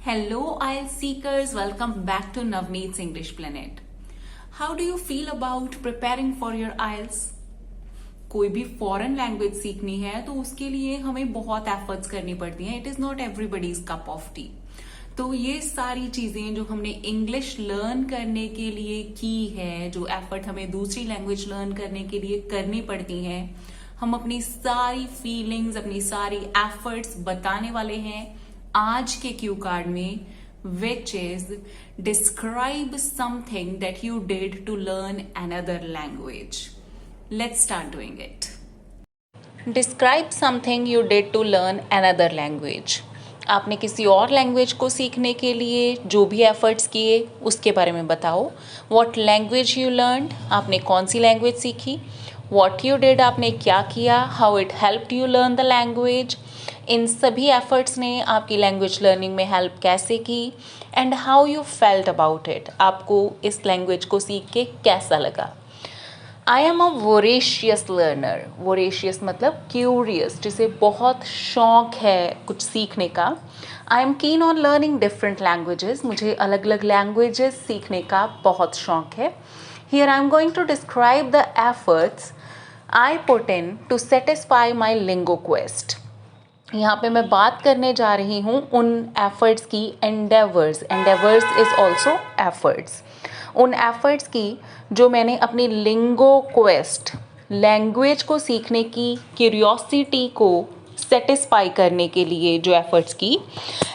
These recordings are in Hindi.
Hello, IELTS seekers. Welcome back to Navneet's English Planet. How do you feel about preparing for your IELTS? कोई भी फॉरेन लैंग्वेज सीखनी है तो उसके लिए हमें बहुत एफर्ट्स करनी पड़ती हैं. It is not everybody's cup of T. तो ये सारी चीजें जो हमने इंग्लिश लर्न करने के लिए की है, जो एफर्ट हमें दूसरी लैंग्वेज लर्न करने के लिए करनी पड़ती हैं, हम अपनी सारी फीलिंग्स, अपनी सारी एफर्ट्स बताने वाले हैं आज के क्यू कार्ड में, which is describe something that you did to learn another language. Let's start doing it. Describe something you did to learn another language. आपने किसी और लैंग्वेज को सीखने के लिए जो भी एफर्ट्स किए उसके बारे में बताओ. व्हाट लैंग्वेज यू लर्नड, आपने कौन सी लैंग्वेज सीखी. व्हाट यू डिड, आपने क्या किया. How it helped you learn the language. इन सभी एफर्ट्स ने आपकी लैंग्वेज लर्निंग में हेल्प कैसे की. And how you felt about it, आपको इस लैंग्वेज को सीख के कैसा लगा. I am a voracious learner. Voracious मतलब क्यूरियस, जिसे बहुत शौक है कुछ सीखने का. I am keen on learning different languages. मुझे अलग अलग लैंग्वेजेस सीखने का बहुत शौक है. Here I am going to describe the efforts I put in to satisfy my lingo quest. यहाँ पे मैं बात करने जा रही हूँ उन एफर्ट्स की, एंडेवर्स इज ऑल्सो एफर्ट्स, उन एफर्ट्स की जो मैंने अपनी लिंगो क्वेस्ट, लैंग्वेज को सीखने की क्यूरियोसिटी को सेटिस्फाई करने के लिए जो एफर्ट्स की.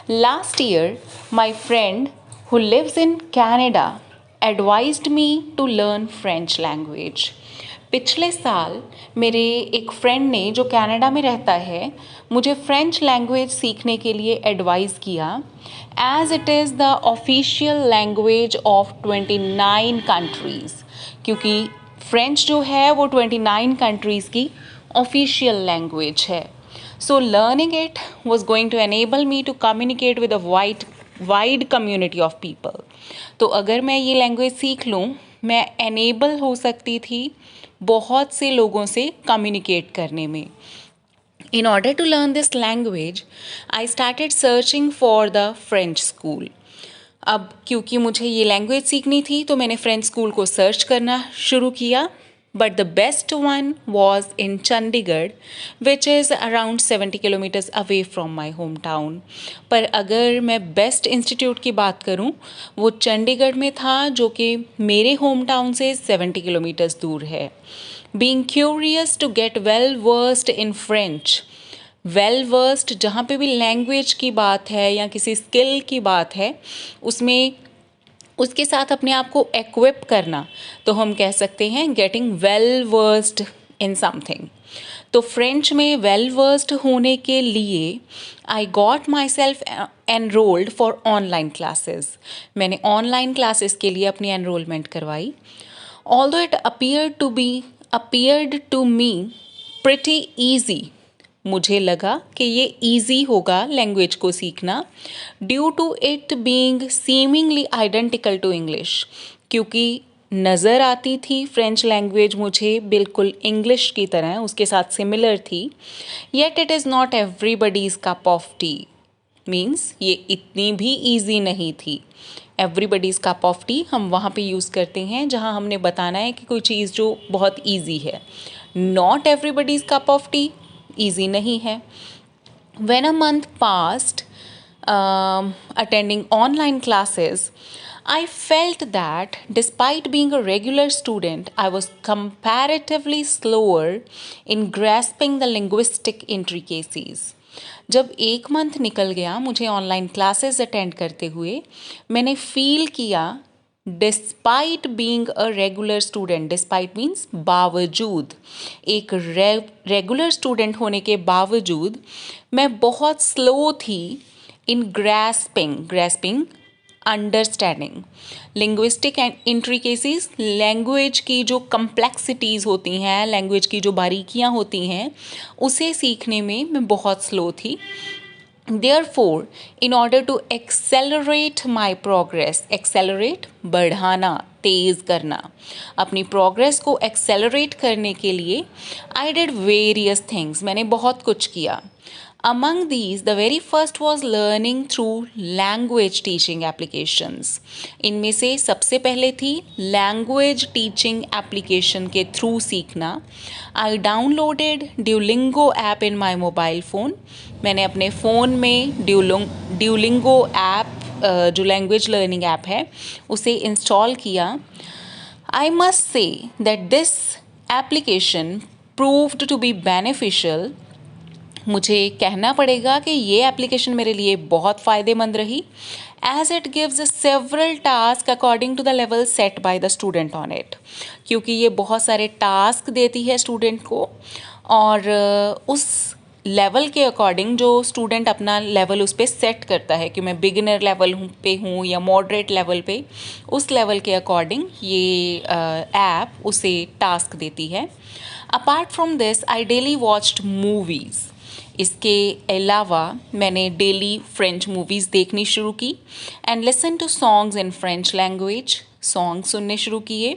Last year my friend who lives in Canada advised me to learn French language. पिछले साल मेरे एक फ्रेंड ने जो कनाडा में रहता है मुझे फ्रेंच लैंग्वेज सीखने के लिए एडवाइस किया, as it is the official language of 29 countries. क्योंकि फ्रेंच जो है वो 29 कंट्रीज़ की ऑफिशियल लैंग्वेज है. So learning it was going to enable me to communicate with a wide community of people. तो अगर मैं ये लैंग्वेज सीख लूँ, मैं एनेबल हो सकती थी बहुत से लोगों से कम्युनिकेट करने में. In order to learn this language, I started searching for the French school. अब क्योंकि मुझे ये लैंग्वेज सीखनी थी तो मैंने फ्रेंच स्कूल को सर्च करना शुरू किया. But the best one was in Chandigarh, which is around 70 kilometres away from my home town. पर अगर मैं बेस्ट इंस्टीट्यूट की बात करूँ, वो चंडीगढ़ में था, जो कि मेरे होम टाउन से 70 किलोमीटर्स दूर है. Being curious to get well versed in French, well versed जहाँ पे भी लैंग्वेज की बात है या किसी स्किल की बात है, उसमें उसके साथ अपने आप को एक्विप करना, तो हम कह सकते हैं getting well versed in something. तो फ्रेंच में वेल वर्स्ड होने के लिए I got my self enrolled for online classes. मैंने ऑनलाइन क्लासेस के लिए अपनी एनरोलमेंट करवाई. Although it appeared to me pretty easy, मुझे लगा कि ये ईजी होगा लैंग्वेज को सीखना, due to it being seemingly identical to English. क्योंकि नज़र आती थी फ्रेंच लैंग्वेज मुझे बिल्कुल इंग्लिश की तरह, उसके साथ सिमिलर थी. Yet it is not everybody's cup of T. Means ये इतनी भी ईजी नहीं थी. एवरीबडीज़ कप ऑफ टी हम वहाँ पे यूज़ करते हैं जहाँ हमने बताना है कि कोई चीज़ जो बहुत ईजी है. Not everybody's cup of T easy नहीं है. When a month passed attending online classes, I felt that despite being a regular student, I was comparatively slower in grasping the linguistic intricacies. जब एक मंथ निकल गया मुझे ऑनलाइन क्लासेस अटेंड करते हुए, मैंने फील किया, despite being a regular student, despite means बावजूद, एक रेगुलर स्टूडेंट होने के बावजूद मैं बहुत स्लो थी in grasping understanding linguistic and intricacies. Language की जो कम्प्लेक्सिटीज़ होती हैं, लैंग्वेज की जो बारीकियाँ होती हैं, उसे सीखने में मैं बहुत स्लो थी. Therefore, in order to accelerate my progress, accelerate बढ़ाना, तेज़ करना, अपनी प्रोग्रेस को एक्सेलरेट करने के लिए I did various things, मैंने बहुत कुछ किया. Among these, the very first was learning through language teaching applications. इनमें से सबसे पहले थी language teaching application के थ्रू सीखना. I downloaded Duolingo app in my mobile phone. मैंने अपने फ़ोन में Duolingo app जो लैंग्वेज लर्निंग ऐप है उसे इंस्टॉल किया. I must say that this application proved to be beneficial. मुझे कहना पड़ेगा कि ये एप्लीकेशन मेरे लिए बहुत फ़ायदेमंद रही, as it gives several task according to the level set by the student on it. क्योंकि ये बहुत सारे टास्क देती है स्टूडेंट को, और उस लेवल के अकॉर्डिंग जो स्टूडेंट अपना लेवल उस पर सेट करता है कि मैं बिगिनर लेवल पे हूँ या मॉडरेट लेवल पे, उस लेवल के अकॉर्डिंग ये ऐप उसे टास्क देती है. Apart from this I daily watched movies. इसके अलावा मैंने डेली फ्रेंच मूवीज़ देखनी शुरू की and listen to songs in French language. Song सुनने शुरू किए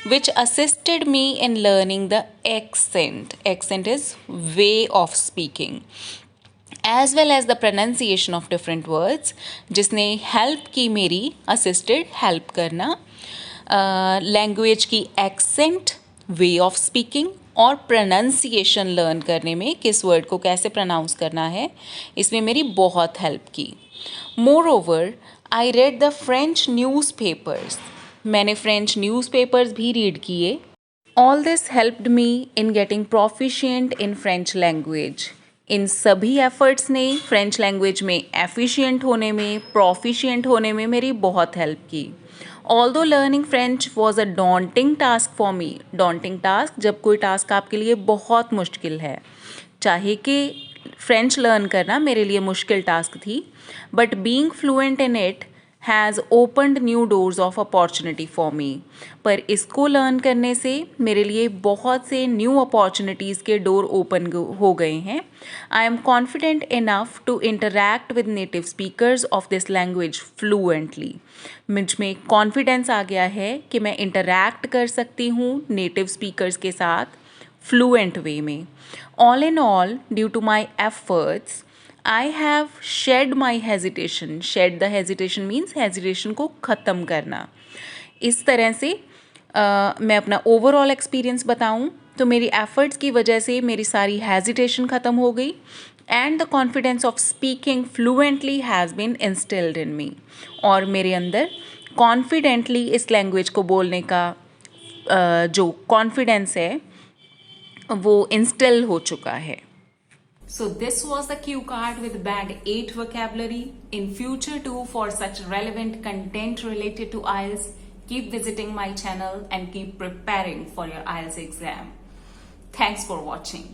which assisted me in learning the accent. Accent is way of speaking as well as the pronunciation of different words, जिसने हेल्प की मेरी, असिस्टेड हेल्प करना, लैंग्वेज की एक्सेंट, वे ऑफ स्पीकिंग और प्रोनाउंसिएशन लर्न करने में, किस वर्ड को कैसे प्रोनाउंस करना है, इसमें मेरी बहुत हेल्प की. Moreover I read the French newspapers. मैंने फ्रेंच न्यूज़पेपर्स भी रीड किए. All this helped me in getting proficient in French language. इन सभी एफर्ट्स ने फ्रेंच लैंग्वेज में एफिशिएंट होने में, प्रोफिशिएंट होने में मेरी बहुत हेल्प की. Although learning French was a daunting task for me. Daunting task जब कोई टास्क आपके लिए बहुत मुश्किल है, चाहे कि फ्रेंच लर्न करना मेरे लिए मुश्किल टास्क थी, but being fluent in it has opened new doors of opportunity for me. पर इसको लर्न करने से मेरे लिए बहुत से न्यू अपॉर्चुनिटीज़ के डोर ओपन हो गए हैं. I am confident enough to interact with native speakers of this language fluently. मुझ में कॉन्फिडेंस आ गया है कि मैं इंटरैक्ट कर सकती हूँ नेटिव स्पीकर्स के साथ फ्लुएंट वे में. All in all, due to my efforts, I have shed my hesitation. Shed the hesitation means hesitation को ख़त्म करना. इस तरह से मैं अपना ओवरऑल एक्सपीरियंस बताऊं तो मेरी एफर्ट्स की वजह से मेरी सारी हेजिटेशन ख़त्म हो गई and the confidence of speaking fluently has been instilled in me. और मेरे अंदर कॉन्फिडेंटली इस लैंग्वेज को बोलने का जो कॉन्फिडेंस है वो इंस्टिल हो चुका है. So this was the cue card with band 8 vocabulary. In future too, for such relevant content related to IELTS, keep visiting my channel and keep preparing for your IELTS exam. Thanks for watching.